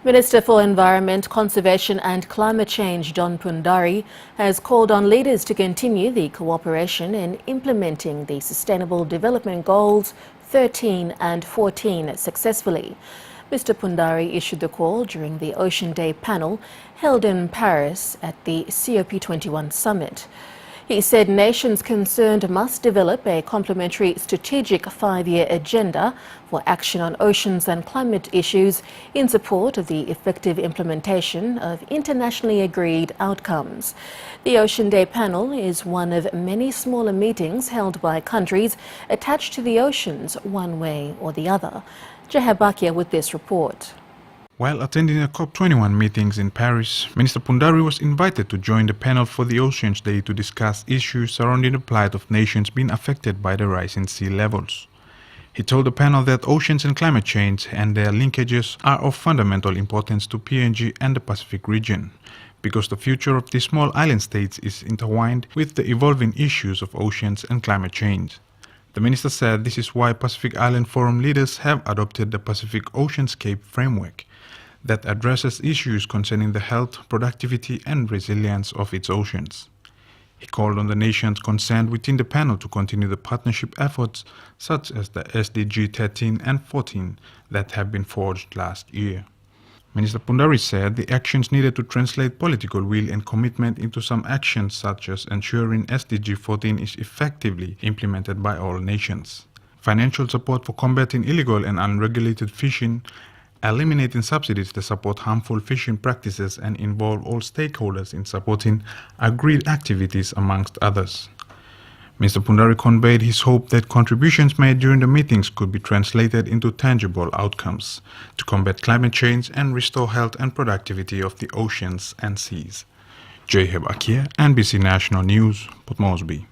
Minister for Environment, Conservation and Climate Change John Pundari has called on leaders to continue the cooperation in implementing the Sustainable Development Goals 13 and 14 successfully. Mr. Pundari issued the call during the Ocean Day panel held in Paris at the COP21 summit. He said nations concerned must develop a complementary strategic 5-year agenda for action on oceans and climate issues in support of the effective implementation of internationally agreed outcomes. The Ocean Day panel is one of many smaller meetings held by countries attached to the oceans one way or the other. Jahabakia with this report. While attending a COP21 meetings in Paris, Minister Pundari was invited to join the panel for the Oceans Day to discuss issues surrounding the plight of nations being affected by the rise in sea levels. He told the panel that oceans and climate change and their linkages are of fundamental importance to PNG and the Pacific region, because the future of these small island states is intertwined with the evolving issues of oceans and climate change. The minister said this is why Pacific Island Forum leaders have adopted the Pacific Oceanscape Framework that addresses issues concerning the health, productivity and resilience of its oceans. He called on the nations concerned within the panel to continue the partnership efforts such as the SDG 13 and 14 that have been forged last year. Minister Pundari said the actions needed to translate political will and commitment into some actions such as ensuring SDG 14 is effectively implemented by all nations. Financial support for combating illegal and unregulated fishing, eliminating subsidies that support harmful fishing practices and involve all stakeholders in supporting agreed activities amongst others. Mr. Pundari conveyed his hope that contributions made during the meetings could be translated into tangible outcomes to combat climate change and restore health and productivity of the oceans and seas. Jahabakia, NBC National News, Port Moresby.